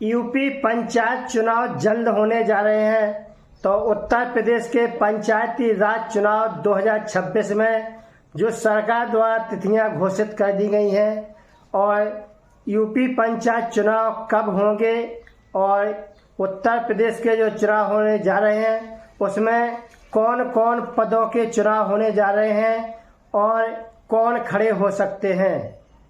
UP panchayat चुनाव जल्द होने जा रहे हैं। तो उत्तर प्रदेश के पंचायती राज चुनाव 2026 में जो सरकार द्वारा तिथियां घोषित कर दी गई हैं और यूपी पंचायत चुनाव कब होंगे और उत्तर प्रदेश के जो चुनाव होने जा रहे हैं उसमें कौन कौन पदों के चुनाव होने जा रहे हैं और कौन खड़े हो सकते हैं।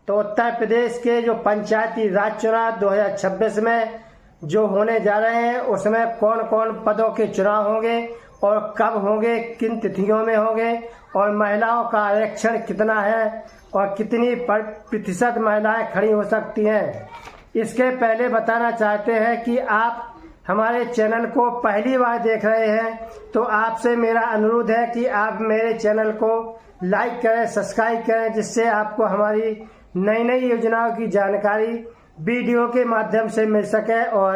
तो उत्तर प्रदेश के जो पंचायती राज चुनाव 2026 में जो होने जा रहे हैं उसमें कौन कौन पदों के चुनाव होंगे और कब होंगे, किन तिथियों में होंगे और महिलाओं का आरक्षण कितना है और कितनी प्रतिशत महिलाएं खड़ी हो सकती हैं। इसके पहले बताना चाहते हैं कि आप हमारे चैनल को पहली बार देख रहे हैं तो आपसे मेरा अनुरोध है कि आप मेरे चैनल को लाइक करें, सब्सक्राइब करें, जिससे आपको हमारी नई नई योजनाओं की जानकारी वीडियो के माध्यम से मिल सके और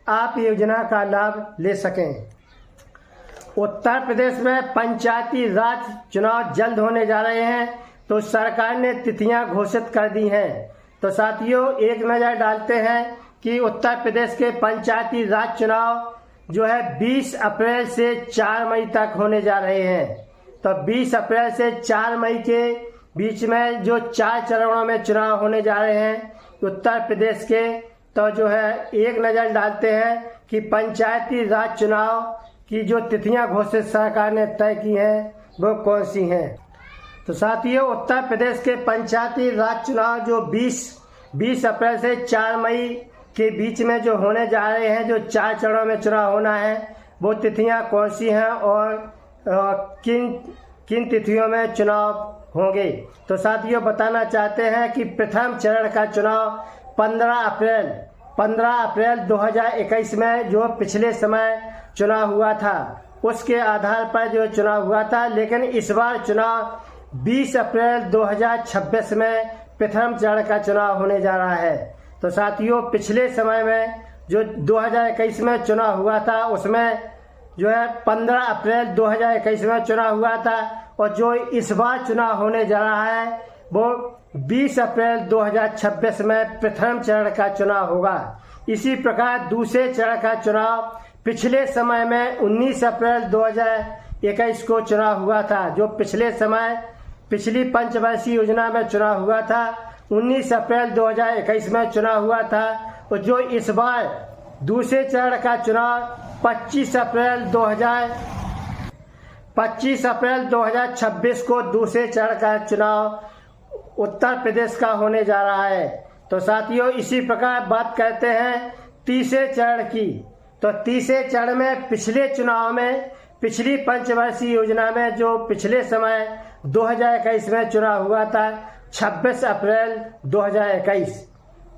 आप योजना का लाभ ले सकें। उत्तर प्रदेश में पंचायती राज चुनाव जल्द होने जा रहे हैं तो सरकार ने तिथियां घोषित कर दी हैं। तो साथियों, एक नज़र डालते हैं कि उत्तर प्रदेश के पंचायती राज चुनाव जो है 20 अप्रैल से 4 मई तक होने जा रहे हैं। तो 20 अप्रैल से 4 मई के बीच में जो 4 चरणों में चुनाव होने जा रहे हैं उत्तर प्रदेश के, तो जो है एक नज़र डालते हैं कि पंचायती राज चुनाव की जो तिथियां घोषित सरकार ने तय की हैं वो कौन सी हैं। तो साथियों, उत्तर प्रदेश के पंचायती राज चुनाव जो 20 अप्रैल से 4 मई के बीच में जो होने जा रहे हैं, जो 4 चरणों में चुनाव होना है, वो तिथियां कौन सी हैं और किन तिथियों में चुनाव होंगे। तो साथियों, बताना चाहते हैं कि प्रथम चरण का चुनाव 15 अप्रैल 2021 में जो पिछले समय चुनाव हुआ था उसके आधार पर जो चुनाव हुआ था, लेकिन इस बार चुनाव 20 अप्रैल 2026 में प्रथम चरण का चुनाव होने जा रहा है। तो साथियों, पिछले समय में जो 2021 में चुनाव हुआ था उसमें जो है 15 अप्रैल 2021 में चुनाव हुआ था और जो इस बार चुनाव होने जा रहा है वो 20 अप्रैल 2026 में प्रथम चरण का चुनाव होगा। इसी प्रकार दूसरे चरण का चुनाव पिछले समय में 19 अप्रैल 2021 को चुनाव हुआ था। जो पिछली पंचवर्षीय योजना में चुनाव हुआ था 19 अप्रैल 2021 में चुनाव हुआ था और जो इस बार दूसरे चरण का चुनाव 25 अप्रैल 2026 को दूसरे चरण का चुनाव उत्तर प्रदेश का होने जा रहा है। तो साथियों, इसी प्रकार बात करते हैं तीसरे चरण की। तो तीसरे चरण में पिछले चुनाव में पिछली पंचवर्षीय योजना में जो पिछले समय 2021 में चुनाव हुआ था 26 अप्रैल 2021,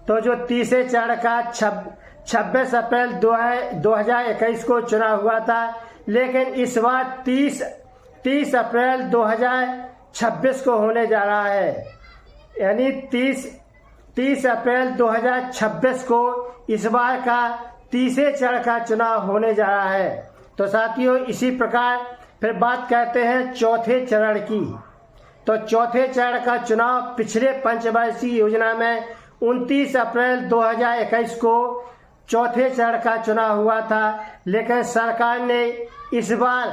तो जो तीसरे चरण का 26 अप्रैल 2021 को चुनाव हुआ था, लेकिन इस बार 30 अप्रैल 2026 को होने जा रहा है। यानी 30 अप्रैल 2026 को इस बार का तीसरे चरण का चुनाव होने जा रहा है। तो साथियों, इसी प्रकार फिर बात करते हैं चौथे चरण की। तो चौथे चरण का चुनाव पिछले पंचवर्षीय योजना में 29 अप्रैल 2021 को चौथे चरण का चुनाव हुआ था, लेकिन सरकार ने इस बार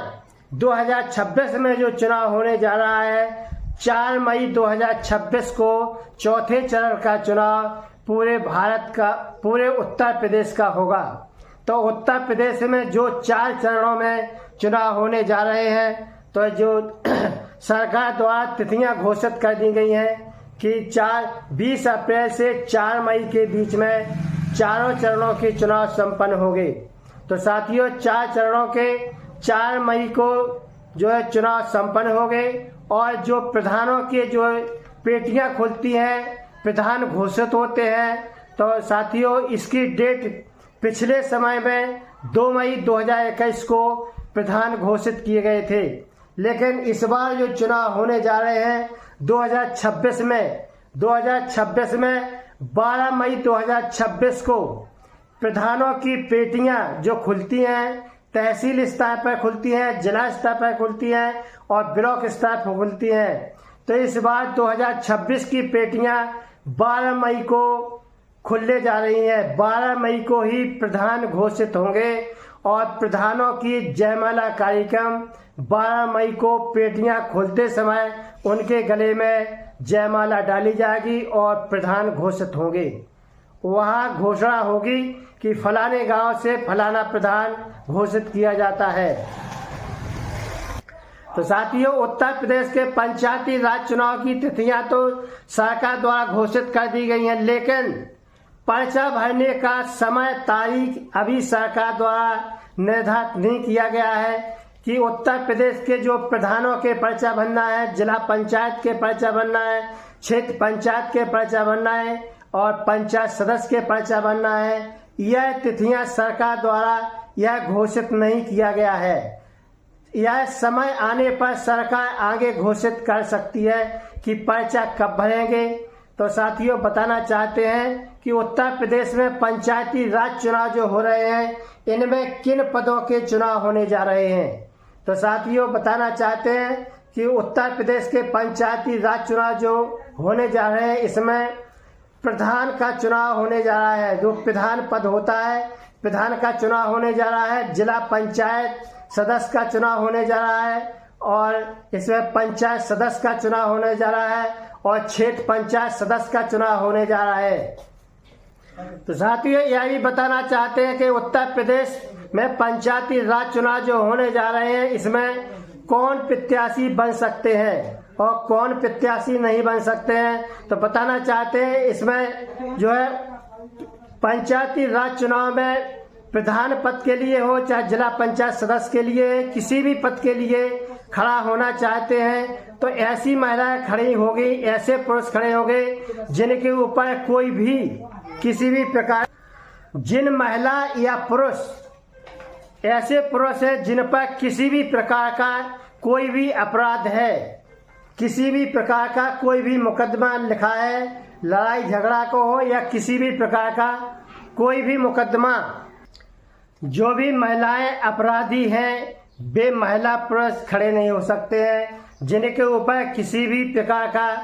2026 में जो चुनाव होने जा रहा है 4 मई 2026 को चौथे चरण का चुनाव पूरे उत्तर प्रदेश का होगा। तो उत्तर प्रदेश में जो 4 चरणों में चुनाव होने जा रहे हैं, तो जो सरकार द्वारा तिथियां घोषित कर दी गई हैं कि 20 अप्रैल से 4 मई के बीच में चारों चरणों के चुनाव संपन्न होंगे। तो साथियों, 4 चरणों के 4 मई को जो है चुनाव संपन्न होंगे और जो प्रधानों के जो पेटियां खुलती हैं, प्रधान घोषित होते हैं। तो साथियों, इसकी डेट पिछले समय में 2 मई 2021 को प्रधान घोषित किए गए थे, लेकिन इस बार जो चुनाव होने जा रहे हैं 2026 में 12 मई 2026 को प्रधानों की पेटियां जो खुलती हैं, तहसील स्तर पर खुलती हैं, जिला स्तर पर खुलती हैं और ब्लॉक स्तर पर खुलती हैं। तो इस बार 2026 की पेटियां 12 मई को खुलने जा रही हैं। 12 मई को ही प्रधान घोषित होंगे और प्रधानों की जयमाला कार्यक्रम 12 मई को पेटियां खोलते समय उनके गले में जयमाला डाली जाएगी और प्रधान घोषित होंगे। वहाँ घोषणा होगी कि फलाने गांव से फलाना प्रधान घोषित किया जाता है। तो साथियों, उत्तर प्रदेश के पंचायती राज चुनाव की तिथियां तो सरकार द्वारा घोषित कर दी गई हैं, लेकिन पर्चा भरने का समय तारीख अभी सरकार द्वारा निर्धारित नहीं किया गया है कि उत्तर प्रदेश के जो प्रधानों के पर्चा भरना है, जिला पंचायत के पर्चा भरना है, क्षेत्र पंचायत के पर्चा भरना है और पंचायत सदस्य के पर्चा भरना है, यह तिथियां सरकार द्वारा यह घोषित नहीं किया गया है। यह समय आने पर सरकार आगे घोषित कर सकती है कि पर्चा कब भरेंगे। तो साथियों, बताना चाहते हैं कि उत्तर प्रदेश में पंचायती राज चुनाव जो हो रहे हैं, इनमें किन पदों के चुनाव होने जा रहे हैं। तो साथियों, बताना चाहते हैं कि उत्तर प्रदेश के पंचायती राज चुनाव जो होने जा रहे हैं, इसमें प्रधान का चुनाव होने जा रहा है। जो प्रधान पद होता है, प्रधान का चुनाव होने जा रहा है। जिला पंचायत सदस्य का चुनाव होने जा रहा है और इसमें पंचायत सदस्य का चुनाव होने जा रहा है और क्षेत्र पंचायत सदस्य का चुनाव होने जा रहा है। तो साथियों, यह भी बताना चाहते हैं कि उत्तर प्रदेश में पंचायती राज चुनाव जो होने जा रहे हैं, इसमें कौन प्रत्याशी बन सकते हैं और कौन प्रत्याशी नहीं बन सकते हैं। तो बताना चाहते हैं, इसमें जो है पंचायती राज चुनाव में प्रधान पद के लिए हो चाहे जिला पंचायत सदस्य के लिए, किसी भी पद के लिए खड़ा होना चाहते हैं तो ऐसी महिलाएं खड़ी होगी, ऐसे पुरुष खड़े होंगे जिनके ऊपर कोई भी किसी भी प्रकार, जिन महिला या पुरुष, ऐसे पुरुष है जिन पर किसी भी प्रकार का कोई भी अपराध है, किसी भी प्रकार का कोई भी मुकदमा लिखा है, लड़ाई झगड़ा को हो या किसी भी प्रकार का कोई भी मुकदमा, जो भी महिलाएं अपराधी हैं वे महिला पुरुष खड़े नहीं हो सकते हैं। जिनके ऊपर किसी भी प्रकार का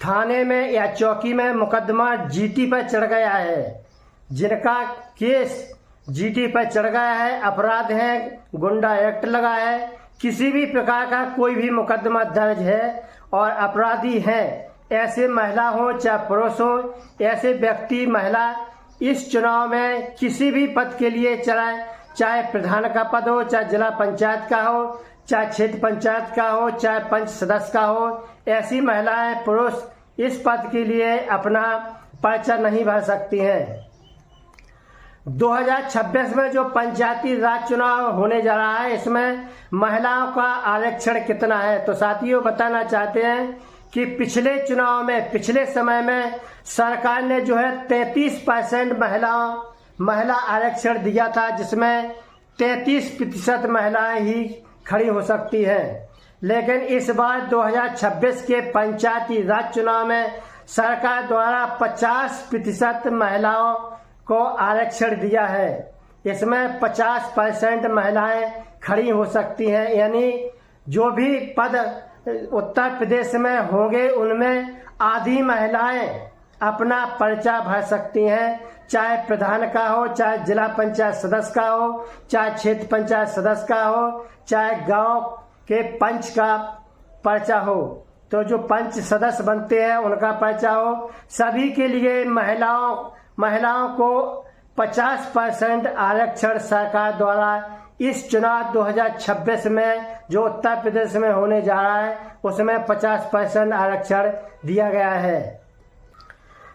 थाने में या चौकी में मुकदमा जीटी पर चढ़ गया है, जिनका केस जीटी पर चढ़ गया है, अपराध है, गुंडा एक्ट लगा है, किसी भी प्रकार का कोई भी मुकदमा दर्ज है और अपराधी हैं, ऐसे महिला हो चाहे पुरुष हो, ऐसे व्यक्ति महिला इस चुनाव में किसी भी पद के लिए चाहे प्रधान का पद हो, चाहे जिला पंचायत का हो, चाहे क्षेत्र पंचायत का हो, चाहे पंच सदस्य का हो, ऐसी महिलाएं पुरुष इस पद के लिए अपना पर्चा नहीं भर सकती हैं। 2026 में जो पंचायती राज चुनाव होने जा रहा है, इसमें महिलाओं का आरक्षण कितना है। तो साथियों, बताना चाहते हैं कि पिछले चुनाव में, पिछले समय में सरकार ने जो है 33% महिला आरक्षण दिया था, जिसमें 33% महिलाएं ही खड़ी हो सकती हैं। लेकिन इस बार 2026 के पंचायती राज चुनाव में सरकार द्वारा 50% महिलाओं को आरक्षण दिया है। इसमें 50% महिलाएं खड़ी हो सकती हैं, यानी जो भी पद उत्तर प्रदेश में होंगे उनमें आधी महिलाएं अपना पर्चा भर सकती हैं, चाहे प्रधान का हो, चाहे जिला पंचायत सदस्य का हो, चाहे क्षेत्र पंचायत सदस्य का हो, चाहे गांव के पंच का पर्चा हो। तो जो पंच सदस्य बनते हैं उनका पर्चा हो। सभी के लिए महिलाओं को 50% आरक्षण सरकार द्वारा इस चुनाव 2026 में जो उत्तर प्रदेश में होने जा रहा है उसमें 50% आरक्षण दिया गया है।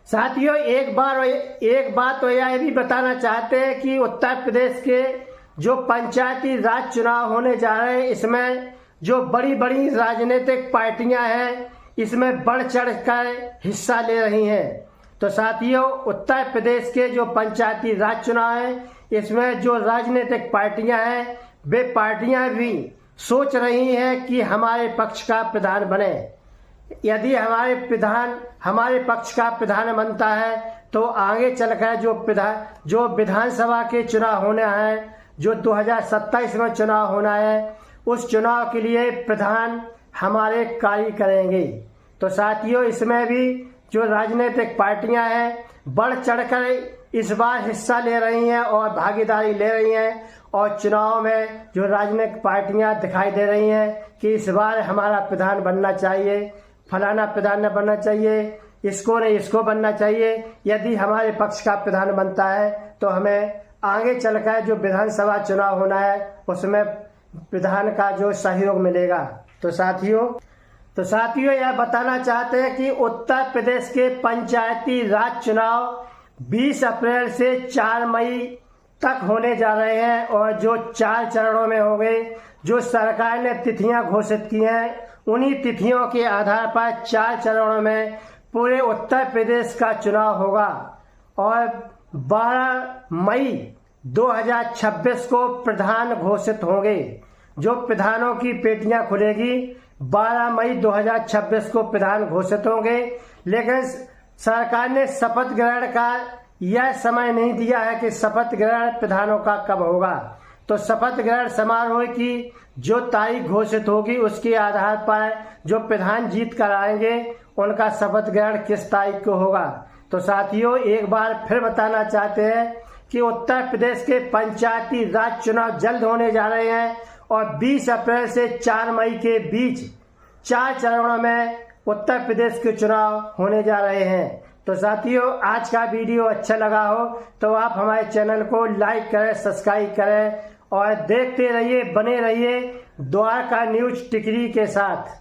साथियों, एक बात तो यह भी बताना चाहते हैं कि उत्तर प्रदेश के जो पंचायती राज चुनाव होने जा रहे हैं, इसमें जो बड़ी बड़ी राजनीतिक पार्टियां हैं इसमें बढ़ चढ़ कर हिस्सा ले रही हैं। तो साथियों, उत्तर प्रदेश के जो पंचायती राज चुनाव है, इसमें जो राजनीतिक पार्टियां हैं वे पार्टियां भी सोच रही हैं कि हमारे पक्ष का प्रधान बने। यदि हमारे पक्ष का प्रधान बनता है तो आगे चलकर जो विधानसभा के चुनाव होने हैं, जो 2027 में चुनाव होना है, उस चुनाव के लिए प्रधान हमारे कार्य करेंगे। तो साथियों, इसमें भी जो राजनीतिक पार्टियां हैं बढ़ चढ़कर इस बार हिस्सा ले रही हैं और भागीदारी ले रही हैं, और चुनाव में जो राजनीतिक पार्टियां दिखाई दे रही हैं कि इस बार हमारा प्रधान बनना चाहिए, फलाना प्रधान न बनना चाहिए, इसको नहीं इसको बनना चाहिए। यदि हमारे पक्ष का प्रधान बनता है तो हमें आगे चलकर जो विधानसभा चुनाव होना है उसमें प्रधान का जो सहयोग मिलेगा। तो साथियों यह बताना चाहते हैं कि उत्तर प्रदेश के पंचायती राज चुनाव 20 अप्रैल से 4 मई तक होने जा रहे हैं, और जो 4 चरणों में होंगे। जो सरकार ने तिथियां घोषित की हैं उन्हीं तिथियों के आधार पर 4 चरणों में पूरे उत्तर प्रदेश का चुनाव होगा, और 12 मई 2026 को प्रधान घोषित होंगे। जो प्रधानों की पेटियां खुलेगी 12 मई 2026 को प्रधान घोषित होंगे, लेकिन सरकार ने शपथ ग्रहण का यह समय नहीं दिया है कि शपथ ग्रहण प्रधानों का कब होगा। तो शपथ ग्रहण समारोह की जो तारीख घोषित होगी उसके आधार पर जो प्रधान जीत कर आएंगे उनका शपथ ग्रहण किस तारीख को होगा। तो साथियों एक बार फिर बताना चाहते हैं कि उत्तर प्रदेश के पंचायती राज चुनाव जल्द होने जा रहे हैं, और 20 अप्रैल से 4 मई के बीच 4 चरणों में उत्तर प्रदेश के चुनाव होने जा रहे हैं। तो साथियों आज का वीडियो अच्छा लगा हो तो आप हमारे चैनल को लाइक करें, सब्सक्राइब करें, और देखते रहिए, बने रहिए द्वारका न्यूज टिकरी के साथ।